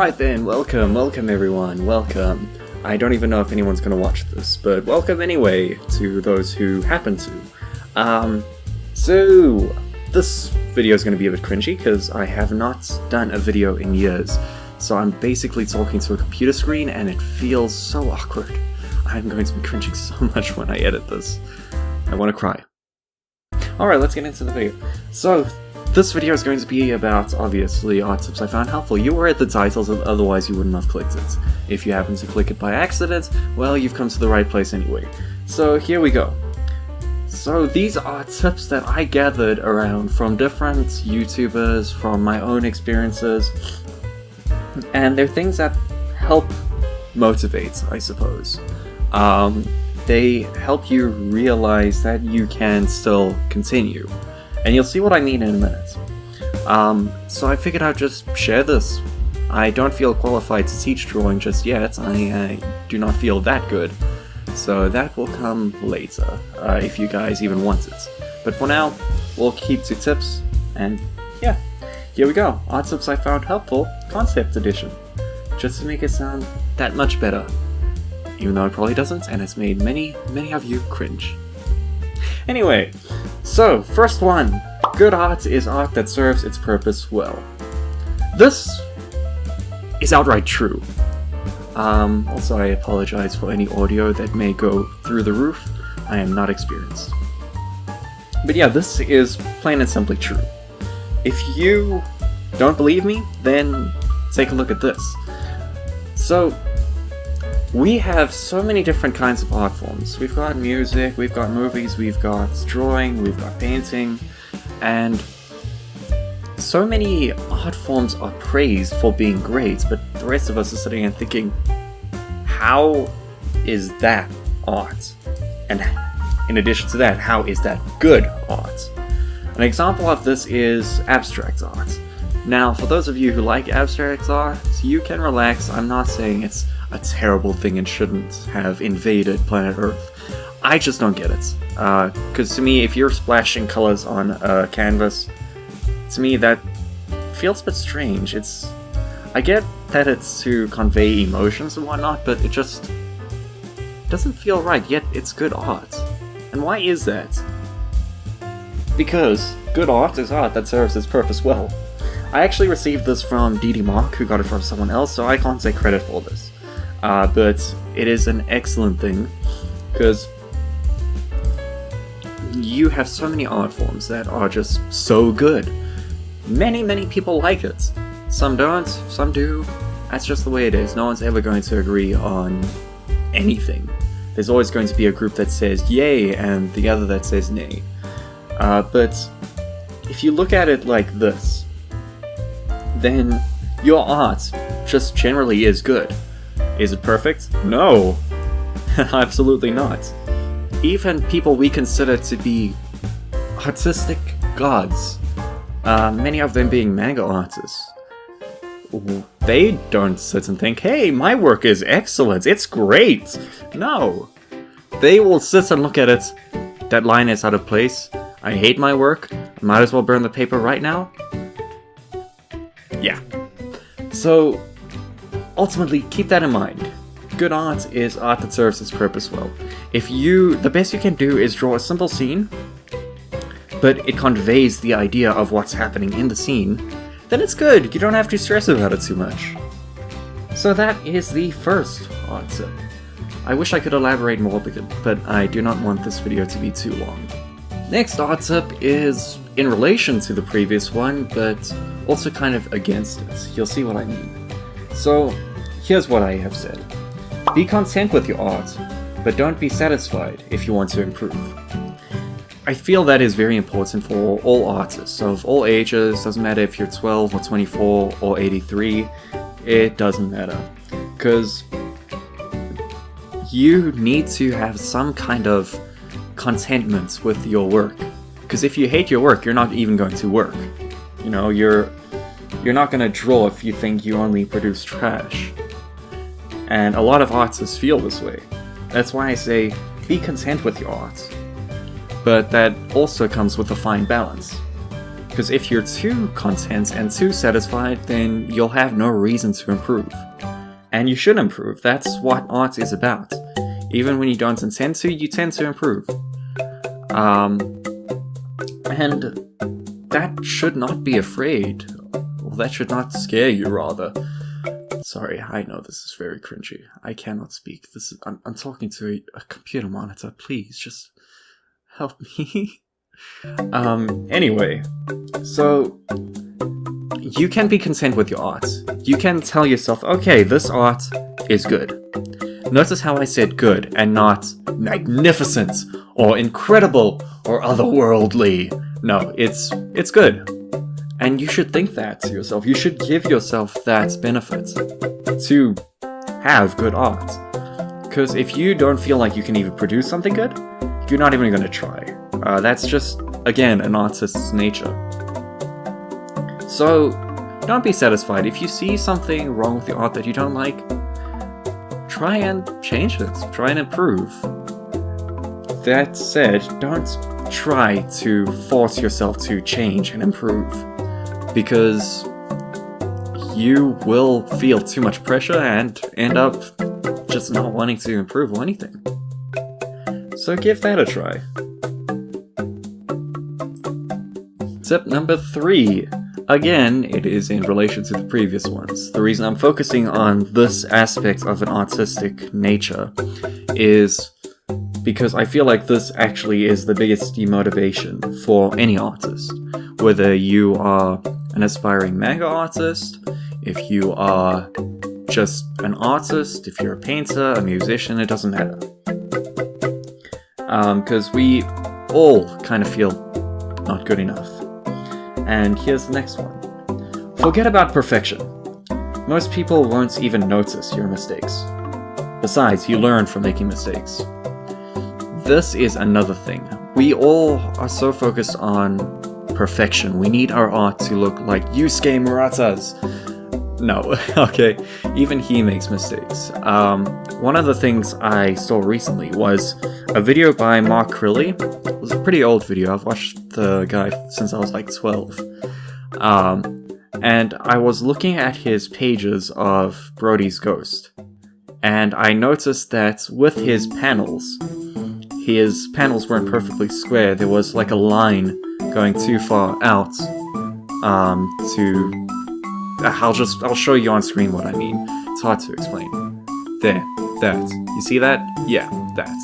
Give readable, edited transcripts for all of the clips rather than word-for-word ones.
Alright then, welcome everyone, welcome. I don't even know if anyone's gonna watch this, but welcome anyway to those who happen to. So this video is gonna be a bit cringy because I have not done a video in years. So I'm basically talking to a computer screen and it feels so awkward. I'm going to be cringing so much when I edit this. I wanna cry. Alright, let's get into the video. So, this video is going to be about, obviously, art tips I found helpful. You were at the titles, otherwise you wouldn't have clicked it. If you happen to click it by accident, well, you've come to the right place anyway. So here we go. So these are tips that I gathered around from different YouTubers, from my own experiences, and they're things that help motivate, I suppose. They help you realize that you can still continue. And you'll see what I mean in a minute. So I figured I'd just share this. I don't feel qualified to teach drawing just yet. I do not feel that good. So that will come later, if you guys even want it. But for now, we'll keep to tips, and yeah, here we go. Art tips I found helpful, concept edition. Just to make it sound that much better. Even though it probably doesn't, and it's made many of you cringe. Anyway, so, first one. Good art is art that serves its purpose well. This is outright true. Also, I apologize for any audio that may go through the roof. I am not experienced. But yeah, this is plain and simply true. If you don't believe me, then take a look at this. So, we have so many different kinds of art forms. We've got music, we've got movies, we've got drawing, we've got painting, and so many art forms are praised for being great, but the rest of us are sitting and thinking, how is that art? And in addition to that, how is that good art? An example of this is abstract art. Now, for those of you who like abstract art, you can relax. I'm not saying it's a terrible thing and shouldn't have invaded planet Earth. I just don't get it. Because to me, if you're splashing colors on a canvas, to me that feels a bit strange. I get that it's to convey emotions and whatnot, but it just doesn't feel right, yet it's good art. And why is that? Because good art is art that serves its purpose well. I actually received this from DD Mark, who got it from someone else, so I can't take credit for this. But it is an excellent thing, because you have so many art forms that are just so good. Many people like it. Some don't, some do. That's just the way it is. No one's ever going to agree on anything. There's always going to be a group that says yay and the other that says nay. But if you look at it like this, then your art just generally is good. Is it perfect? No! Absolutely not. Even people we consider to be artistic gods, many of them being manga artists, they don't sit and think, hey, my work is excellent, it's great! No! They will sit and look at it, that line is out of place, I hate my work, I might as well burn the paper right now. Yeah. So, ultimately, keep that in mind. Good art is art that serves its purpose well. The best you can do is draw a simple scene, but it conveys the idea of what's happening in the scene, then it's good. You don't have to stress about it too much. So that is the first art tip. I wish I could elaborate more, but I do not want this video to be too long. Next art tip is in relation to the previous one, but also kind of against it. You'll see what I mean. So, here's what I have said. Be content with your art, but don't be satisfied if you want to improve. I feel that is very important for all artists, of all ages. Doesn't matter if you're 12 or 24 or 83, it doesn't matter. Because you need to have some kind of contentment with your work. Because if you hate your work, you're not even going to work. You know, you're not going to draw if you think you only produce trash. And a lot of artists feel this way. That's why I say, be content with your art. But that also comes with a fine balance. Because if you're too content and too satisfied, then you'll have no reason to improve. And you should improve. That's what art is about. Even when you don't intend to, you tend to improve. And that should not be afraid. Well, that should not scare you, rather. Sorry, I know this is very cringy. I cannot speak. I'm talking to a computer monitor. Please, just help me. Anyway, so you can be content with your art. You can tell yourself, okay, this art is good. Notice how I said good and not magnificent or incredible or otherworldly. No, it's good. And you should think that to yourself. You should give yourself that benefit to have good art. Because if you don't feel like you can even produce something good, you're not even going to try. That's just, again, an artist's nature. So, don't be satisfied. If you see something wrong with your art that you don't like, try and change it. Try and improve. That said, don't try to force yourself to change and improve, because you will feel too much pressure and end up just not wanting to improve or anything. So give that a try. Tip number 3. Again, it is in relation to the previous ones. The reason I'm focusing on this aspect of an artistic nature is because I feel like this actually is the biggest demotivation for any artist. Whether you are an aspiring manga artist, if you are just an artist, if you're a painter, a musician, it doesn't matter. Because we all kind of feel not good enough. And here's the next one. Forget about perfection. Most people won't even notice your mistakes. Besides, you learn from making mistakes. This is another thing. We all are so focused on perfection. We need our art to look like Yusuke Murata's. No, okay, even he makes mistakes. One of the things I saw recently was a video by Mark Crilly. It was a pretty old video. I've watched the guy since I was like 12. And I was looking at his pages of Brody's Ghost. And I noticed that with his panels weren't perfectly square. There was like a line going too far out I'll show you on screen what I mean. It's hard to explain. There, that. You see that? Yeah, that.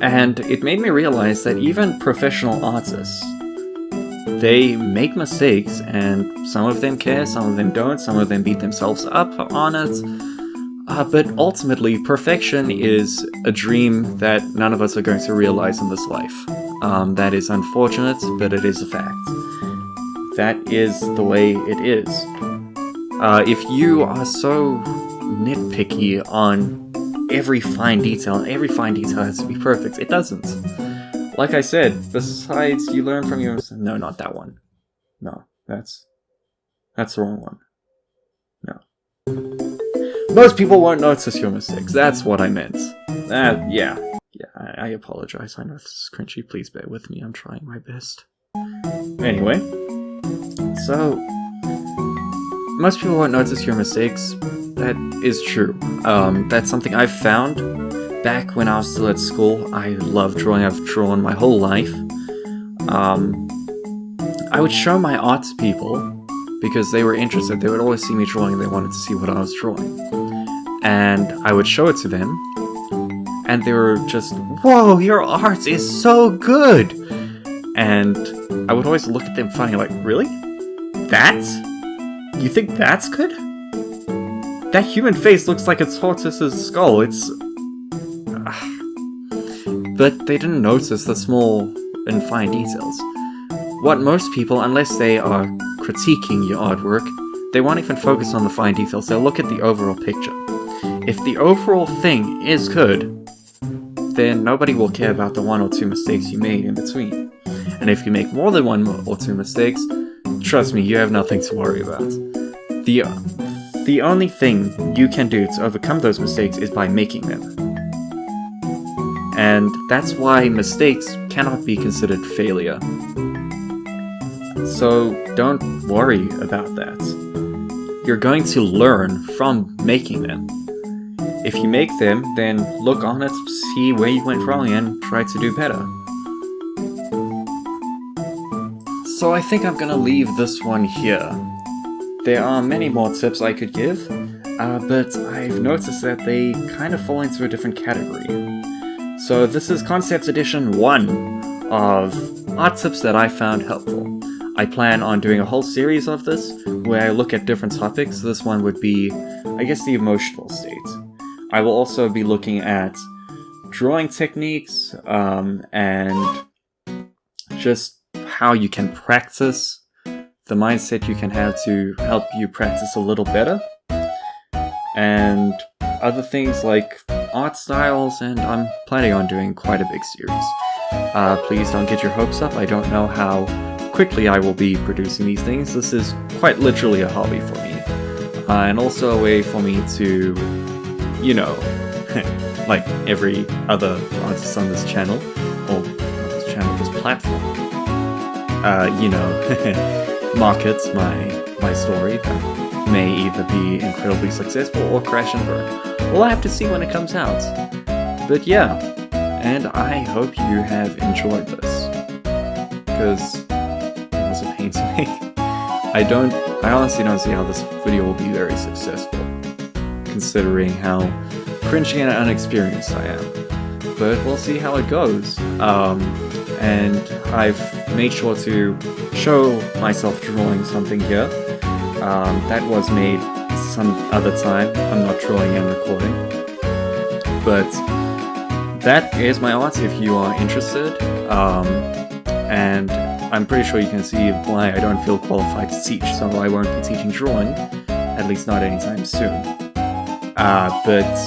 And it made me realize that even professional artists, they make mistakes, and some of them care, some of them don't, some of them beat themselves up on it. But ultimately, perfection is a dream that none of us are going to realize in this life. That is unfortunate, but it is a fact. That is the way it is. If you are so nitpicky on every fine detail, and every fine detail has to be perfect, it doesn't. Like I said, besides, you learn from your... No, not that one. No, that's the wrong one. No. Most people won't notice your mistakes. That's what I meant. Yeah, I apologize. I know this is cringy. Please bear with me. I'm trying my best. Anyway, so most people won't notice your mistakes. That is true. That's something I've found back when I was still at school. I love drawing. I've drawn my whole life. I would show my art to people because they were interested. They would always see me drawing and they wanted to see what I was drawing. And I would show it to them, and they were just, "Whoa, your art is so good!" And I would always look at them funny, like, "Really? That's? You think that's good? That human face looks like a tortoise's skull, it's..." But they didn't notice the small and fine details. What most people, unless they are critiquing your artwork, they won't even focus on the fine details, they'll look at the overall picture. If the overall thing is good, then nobody will care about the one or two mistakes you made in between. And if you make more than one or two mistakes, trust me, you have nothing to worry about. The only thing you can do to overcome those mistakes is by making them. And that's why mistakes cannot be considered failure. So don't worry about that. You're going to learn from making them. If you make them, then look on it, see where you went wrong, and try to do better. So I think I'm gonna leave this one here. There are many more tips I could give, but I've noticed that they kind of fall into a different category. So this is Concepts Edition 1 of art tips that I found helpful. I plan on doing a whole series of this, where I look at different topics. This one would be, I guess, the emotional state. I will also be looking at drawing techniques, and just how you can practice, the mindset you can have to help you practice a little better, and other things like art styles, and I'm planning on doing quite a big series. Please don't get your hopes up. I don't know how quickly I will be producing these things. This is quite literally a hobby for me, and also a way for me to, you know, like every other artist on this channel, or not this channel, this platform, you know, market my story that may either be incredibly successful or crash and burn. We'll have to see when it comes out. But yeah, and I hope you have enjoyed this, because it was a pain to make. I honestly don't see how this video will be very successful, considering how cringy and unexperienced I am. But we'll see how it goes. And I've made sure to show myself drawing something here. That was made some other time. I'm not drawing and recording. But that is my art if you are interested. And I'm pretty sure you can see why I don't feel qualified to teach, so I won't be teaching drawing, at least not anytime soon. But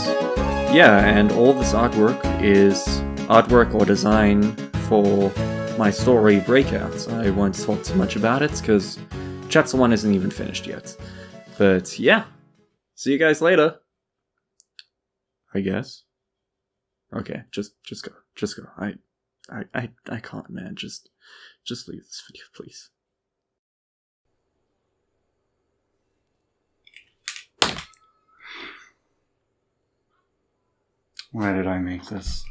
yeah, and all this artwork is artwork or design for my story Breakouts. I won't talk too much about it because chapter 1 isn't even finished yet. But yeah, see you guys later, I guess. Okay, just go. I can't, man. Just leave this video, please. Why did I make this?